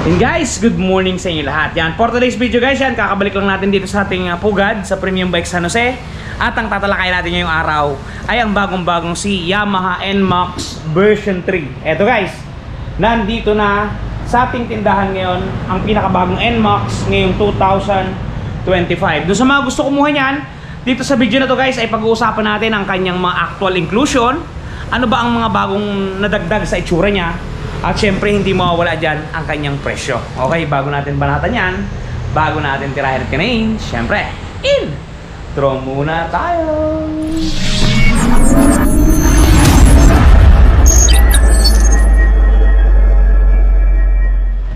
And guys, good morning sa inyo lahat. Yan, for today's video guys, yan, kakabalik lang natin dito sa ating pugad sa Premium Bike San Jose. At ang tatalakay natin ngayong araw ay ang bagong-bagong si Yamaha NMAX version 3. Eto guys, nandito na sa ating tindahan ngayon ang pinakabagong NMAX ngayong 2025. Doon sa mga gusto kumuha niyan, dito sa video na to guys ay pag-uusapan natin ang kanyang mga actual inclusion. Ano ba ang mga bagong nadagdag sa itsura niya? At syempre hindi mawawala dyan ang kanyang presyo. Okay, bago natin banatan yan, bago natin tirahin at kanain, syempre, intro muna tayo!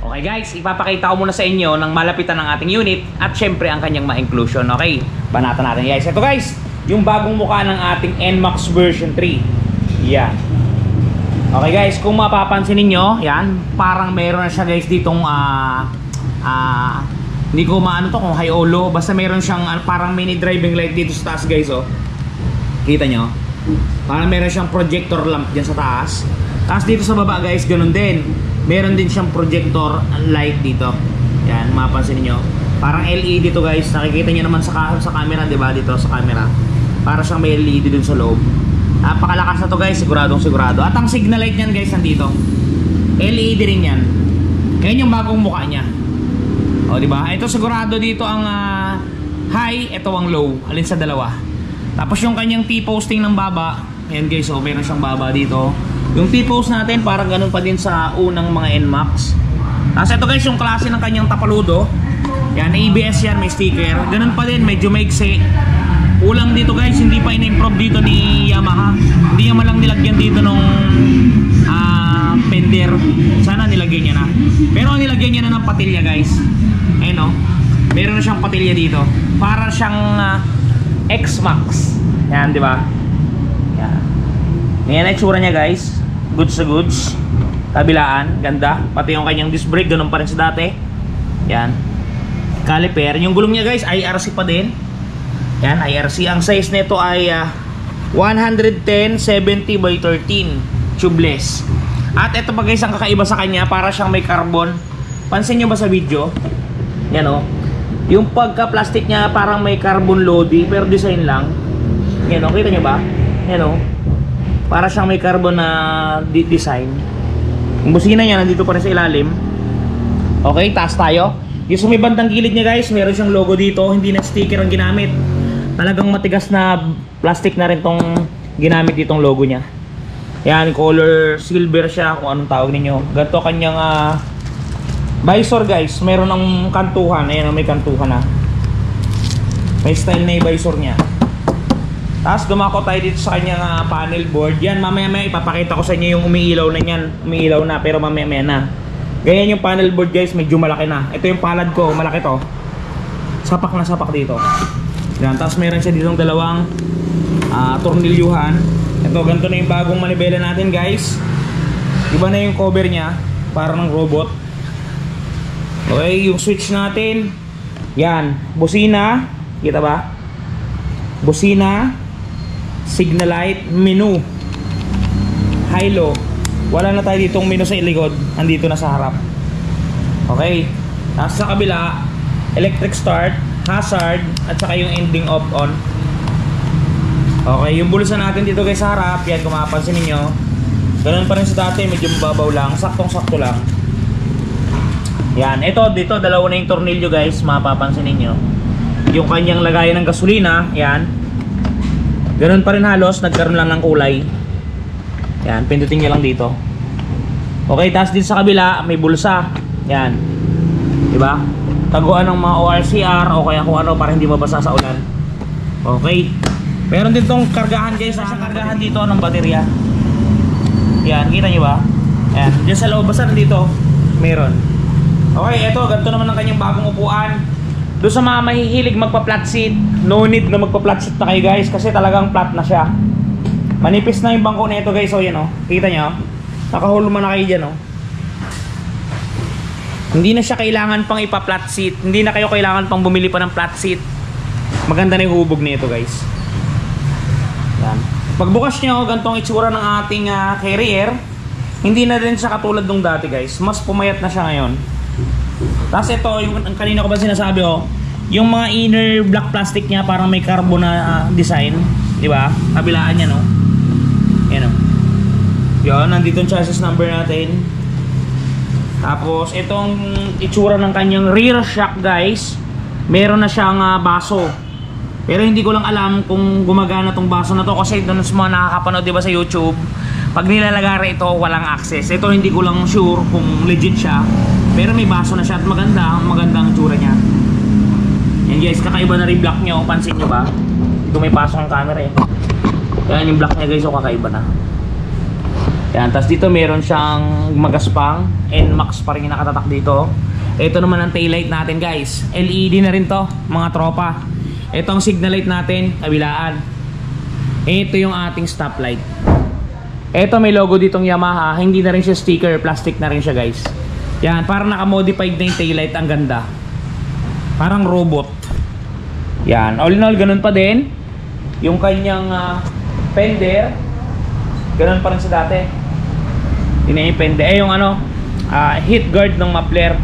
Okay guys, ipapakita ko muna sa inyo ng malapitan ng ating unit at syempre ang kanyang ma-inclusion. Okay, banatan natin guys. Ito guys, yung bagong mukha ng ating NMAX version 3. Yan. Okay guys, kung mapapansin niyo, yan, parang meron na siya guys ditong hindi ko maano to kung high o low, basta meron siyang parang mini driving light dito sa taas guys, oh. Kita nyo? Parang meron siyang projector lamp dyan sa taas. Tapos dito sa baba guys, ganun din. Meron din siyang projector light dito. Yan, mapapansin niyo. Parang LED to guys. Nakikita niyo naman sa camera, 'di ba? Dito sa camera. Para siyang may LED dun sa loob. Napakalakas na to guys, siguradong sigurado. At ang signal light niyan guys nandito. LED rin yan. Ngayon yung bagong mukha niya. O diba? Ito sigurado dito ang high, ito ang low. Alin sa dalawa. Tapos yung kanyang T-posting ng baba. Ayan guys, oh, meron siyang baba dito. Yung T-post natin parang ganun pa din sa unang mga NMAX. Tapos ito guys yung klase ng kanyang tapaludo. Yan, ABS yan, may sticker. Ganun pa din, medyo maiksi. Ulang dito guys, hindi pa in-improve dito ni Yamaha. Hindi naman lang nilagyan dito nung fender. Sana nilagyan niya na. Pero nilagyan niya na ng patilya guys. Ayun o. Meron na siyang patilya dito. Para siyang X-Max. Yan, di ba? Yan. Yan ang itsura niya guys. Goods sa goods. Kabilaan, ganda. Pati yung kanyang disc brake, ganun pa rin sa dati. Yan. Caliper. Yung gulong niya guys, IRC pa din. Yan, IRC. Ang size nito ay 110/70 by 13 tubeless. At ito pa guys ang kakaiba sa kanya, para siyang may carbon. Pansin nyo ba sa video? Yan o. Yung pagka-plastic niya parang may carbon lodi, pero design lang. Yan o, kita nyo ba? Yan o. Para siyang may carbon na design. Yung busina niya nandito pa rin sa ilalim. Okay, taas tayo. Yung sa may bandang gilid niya guys, meron siyang logo dito. Hindi na sticker ang ginamit. Talagang matigas na plastic na rin tong ginamit ditong logo niya. Yan, color silver siya, kung anong tawag ninyo. Ganito kanyang visor guys. Meron ng kantuhan. Ayan, may kantuhan na. May style na yung visor niya. Tapos dumako tayo dito sa kanyang panel board. Yan, mamaya ipapakita ko sa inyo yung umiilaw na yan. Umiilaw na, pero mamaya na. Ganyan yung panel board guys, medyo malaki na. Ito yung palad ko, malaki to. Sapak na sapak dito. Yan, tapos meron siya ditong dalawang tornilyuhan. Ito, ganito na yung bagong manibela natin guys. Iba na yung cover niya, parang ng robot. Okay, yung switch natin. Yan, busina. Kita ba? Busina, signal light, menu, high-low. Wala na tayo ditong menu sa ilikod, andito na sa harap. Okay, tapos sa kabila, electric start, hazard, at saka yung ending off on. Okay, yung bulsa natin dito guys sa harap, yan kung mapapansin ninyo, ganun pa rin sa dati, medyo mababaw lang, saktong-sakto lang. Yan, ito dito, dalawa na yung tornilyo guys, mapapansin ninyo. Yung kanyang lagayan ng gasolina, yan. Ganun pa rin halos, nagkaroon lang ng kulay. Yan, pindutin nyo lang dito. Okay, tapos dito sa kabila, may bulsa. Yan. Diba? Taguan ng mga ORCR o kaya kung ano para hindi mabasa sa ulan. Okay. Meron din tong kargahan guys. Sa kargahan dito ng baterya. Yan, kita nyo ba? Yan, dyan sa loob basta dito meron. Okay, eto, ganito naman ang kanyang bagong upuan. Doon sa mga mahihilig magpa-flat seat, no need na magpa-flat seat na kayo guys, kasi talagang flat na siya. Manipis na yung bangko na ito guys. O yan o, kita nyo? Nakahulma na kayo dyan o. Hindi na siya kailangan pang ipa-flat seat. Hindi na kayo kailangan pang bumili pa ng flat seat. Maganda na yung hubog nito guys. Yan. Pagbukas nyo, ganitong itsura ng ating carrier. Hindi na rin siya katulad nung dati guys. Mas pumayat na siya ngayon. Tapos ito, yung kanina ko ba sinasabi yung mga inner black plastic niya parang may carbon na design, di ba? Kabilaan niya, no? Yan, no? Yun, nandito yung chassis number natin. Tapos itong itsura ng kanyang rear shock, guys, meron na siyang baso. Pero hindi ko lang alam kung gumagana tong baso na to kasi doon sa mga nakakapanood, di ba, sa YouTube, pag nilalagay ito walang access. Ito hindi ko lang sure kung legit siya, pero may baso na siya at magandang itsura niya. Yan guys, kakaiba na rin block niya, pansin nyo ba? Dito may pasok ang camera eh. Yan yung block niya guys, kakaiba na. Yan, tapos dito meron siyang magaspang NMAX pa rin yung nakatatak dito. Ito naman ang taillight natin guys, LED na rin to mga tropa. Ito ang signal light natin, kabilaan. Ito yung ating stoplight. Ito may logo ditong Yamaha, hindi na rin siya sticker, plastic na rin siya guys. Yan, parang naka-modified na yung taillight, ang ganda. Parang robot. Yan, all in all ganun pa din. Yung kanyang fender, ganun pa rin sa dati. Pende. Yung heat guard ng muffler.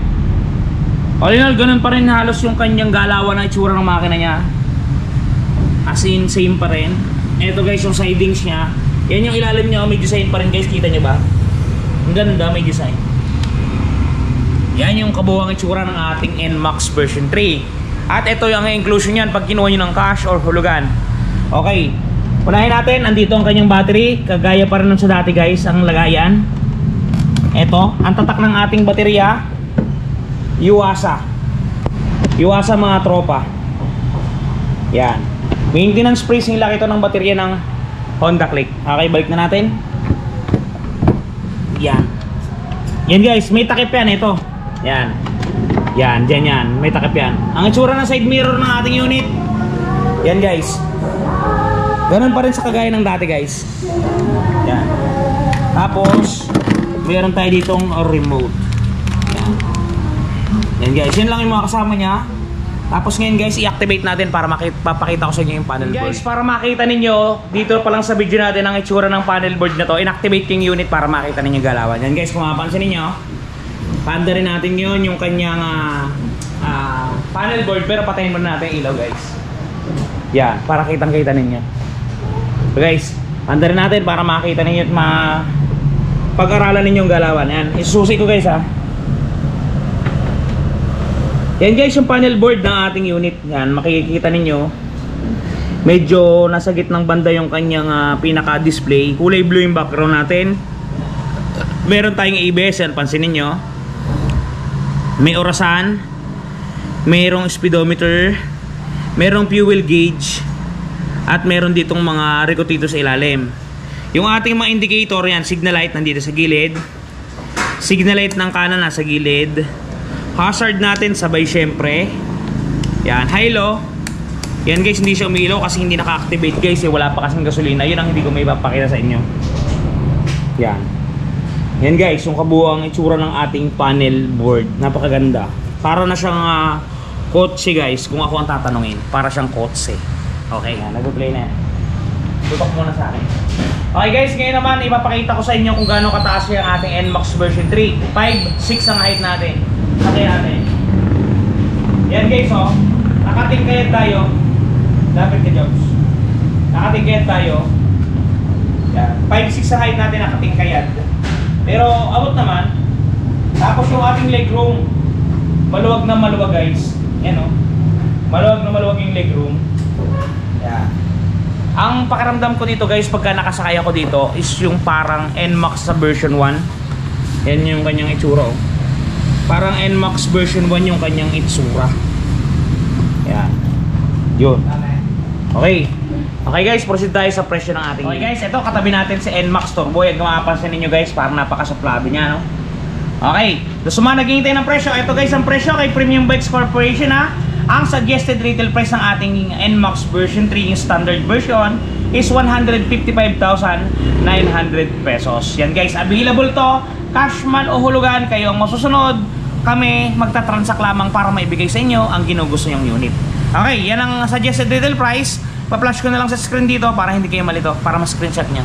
All in all ganun pa rin halos yung kanyang galawan na itsura ng makina niya. As in, same pa rin. Ito guys, yung sidings niya. Yan yung ilalim niya, may design pa rin guys, kita nyo ba? Ang ganda, may design. Yan yung kabuuang itsura ng ating NMAX version 3. At ito yung inclusion yan pag kinuha nyo ng cash or hulugan. Okay, unahin natin, andito ang kanyang battery. Kagaya pa rin sa dati guys, ang lagayan. Ito, ang tatak ng ating baterya, Yuasa. Yuasa mga tropa. Yan. Maintenance freezing lang ito ng baterya ng Honda Click. Okay, balik na natin. Yan. Yan guys, may takip yan ito. Yan. Yan, dyan yan. May takip yan. Ang itsura ng side mirror ng ating unit. Yan guys. Ganun pa rin sa kagaya ng dati guys. Yan. Tapos, meron tayo ditong remote. Yan. Yan guys. Yan lang yung mga kasama niya. Tapos ngayon guys, i-activate natin para papakita ko sa inyo yung panel board. Guys, para makita ninyo, dito pa lang sa video natin ang itsura ng panel board na to. In-activate yung unit para makita ninyo galawan. Yan guys, kung mapapansin ninyo, panda rin natin yun, yung kanyang panel board, pero patayin muna natin yung ilaw guys. Yan, para kitang-kita ninyo. So guys, panda rin natin para makita ninyo at pag-aralan ninyo yung galawan. Yan, isususi ko guys ha. Yan guys, yung panel board ng ating unit. Yan, makikita ninyo, medyo nasa gitnang banda yung kanyang pinaka-display. Kulay blue yung background natin. Meron tayong ABS, yan, pansinin nyo. May orasan, mayroong speedometer, mayroong fuel gauge, at meron ditong mga record dito sa ilalim. Yung ating mga indicator, yan, signal light nandito sa gilid, signal light ng kanan nasa gilid, hazard natin sabay syempre, yan, high low. Yan guys, hindi siya umiilaw kasi hindi naka-activate guys, wala pa kasing gasolina. Yun ang hindi ko may papakita sa inyo. Yan. Yan guys, yung kabuuang itsura ng ating panel board. Napakaganda. Para na siyang kotse guys, kung ako ang tatanungin. Para siyang kotse. Okay, nag-play na yan. Tutok muna sa akin. Okay guys, ngayon naman ipapakita ko sa inyo kung gaano kataas yung ating NMAX version 3. 5'6" ang height natin. Sakay natin. Yan guys, nakatingkayad tayo. Dapat ka Jobs. Nakatingkayad tayo. Yan. 5'6" ang height natin, nakatingkayad. Pero abot naman. Tapos yung ating legroom, maluwag na maluwag guys. Yan maluwag na maluwag yung legroom. Yan. Ang pakiramdam ko dito guys, pagka nakasakay ako dito, is yung parang NMAX sa version 1. Yan yung kanyang itsura. Parang NMAX version 1 yung kanyang itsura. Yan. Yun. Okay. Okay guys, proceed tayo sa presyo ng ating. Okay guys, ito katabi natin si NMAX Turbo. Yan, kung makapansin ninyo guys, parang napakasuplado niya, no? Okay, so naghihintay ng presyo. Ito guys, ang presyo kay Premium Bikes Corporation ha. Ang suggested retail price ng ating NMAX version 3, yung standard version, is 155,900 pesos. Yan guys, available to. Cash man o hulugan, kayo ang masusunod. Kami magta-transact lamang para maibigay sa inyo ang ginugusto nyong unit. Okay, yan ang suggested retail price. Pa-flash ko na lang sa screen dito para hindi kayo malito, para ma-screenshot nyo.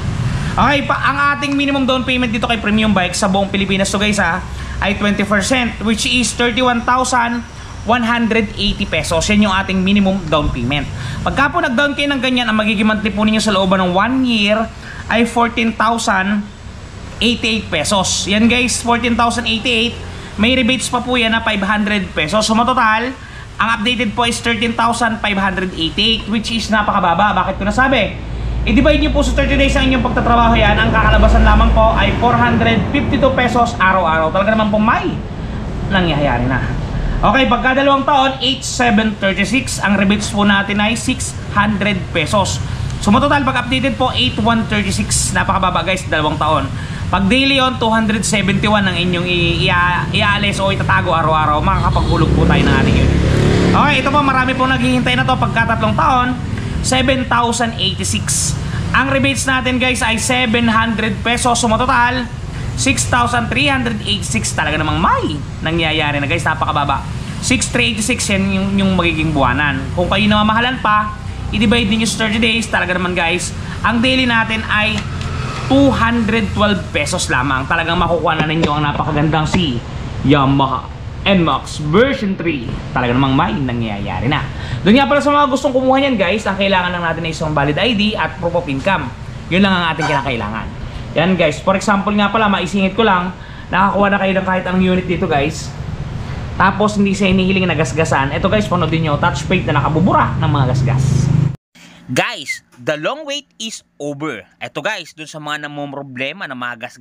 Okay, ang ating minimum down payment dito kay Premium Bikes sa buong Pilipinas to guys ha, ay 20%, which is 31,180 pesos. Yan yung ating minimum down payment. Pagka po nag-down kayo ng ganyan, ang magiging monthly po ninyo sa looban ng 1 year ay 14,088 pesos. Yan guys, 14,088. May rebates pa po yan na 500 pesos. So matotal, ang updated po is 13,588, which is napakababa. Bakit ko nasabi? I-divide nyo po sa 30 days ang inyong pagtatrabaho yan. Ang kakalabasan lamang po ay 452 pesos araw-araw. Talaga naman po may nangyayari na. Okay, pagka 2 taon, 8,736. Ang rebates po natin ay 600 pesos. So total, pag updated po, 8,136. Napakababa guys, 2 taon. Pag daily on, 271 ang inyong iaalis o itatago araw-araw. Makakapaghulog po tayo ng ating unit. Okay, ito po, marami po naghihintay na to. Pagka 3 taon, 7,086. Ang rebates natin guys ay 700 pesos. So total, 6,386. Talaga namang may nangyayari na guys, napakababa. 6,386 yan yung magiging buwanan. Kung kayo namamahalan pa, i-divide ninyo sa 30 days. Talaga naman guys, ang daily natin ay 212 pesos lamang. Talagang makukuha na ninyo ang napakagandang si Yamaha NMAX version 3. Talaga namang may nangyayari na. Doon nga pala sa mga gustong kumuha niyan guys, ang kailangan lang natin ay isang valid ID at proof of income. Yun lang ang ating kinakailangan. Yan guys, for example nga pala, maisingit ko lang, nakakuha na kayo ng kahit anong unit dito guys. Tapos hindi sa hinihiling na gasgasan. Ito guys, panoodin nyo, touch plate na nakabubura ng mga gasgas. Guys, the long wait is over. Eto guys, dun sa mga namumroblema na mga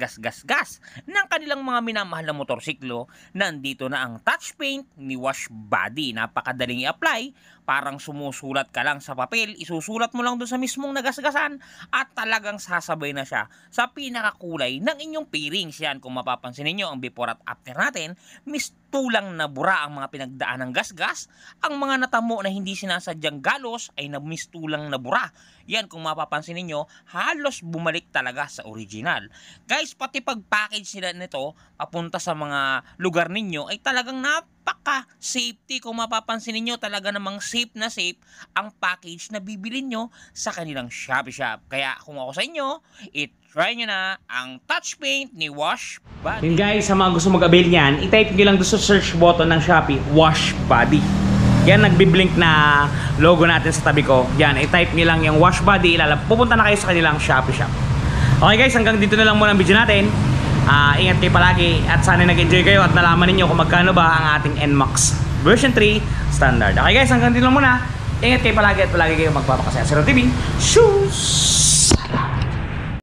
gas ng kanilang mga minamahal na motorsiklo, nandito na ang touch paint ni Wash Body. Napakadaling i-apply, parang sumusulat ka lang sa papel, isusulat mo lang dun sa mismong nagasgasan at talagang sasabay na siya sa pinakakulay ng inyong pairings. Yan, kung mapapansin niyo ang before at after natin, mistulang na bura ang mga pinagdaan ng gasgas. Ang mga natamo na hindi sinasadyang galos ay namistulang na bura. Yan, kung mapapansin niyo, halos bumalik talaga sa original. Guys, pati pag-package nila nito papunta sa mga lugar ninyo ay talagang napaka-safety. Kung mapapansin niyo, talaga namang safe na safe ang package na bibilin nyo sa kanilang Shopee Shop. Kaya kung ako sa inyo, try nyo na ang touch paint ni Wash Body. Yun guys, sa mga gusto mag-avail niyan, i-type nyo lang doon sa search button ng Shopee, Wash Body. Yan, nagbiblink na logo natin sa tabi ko. Yan, i-type nyo lang yung Wash Body, pupunta na kayo sa kanilang Shopee Shop. Okay guys, hanggang dito na lang muna ang video natin. Ingat kayo palagi at sana nag-enjoy kayo at nalaman ninyo kung magkano ba ang ating NMAX version 3 standard. Okay guys, hanggang dito lang muna. Ingat kayo palagi at palagi kayo magpapakasaya. Zero TV, shoes!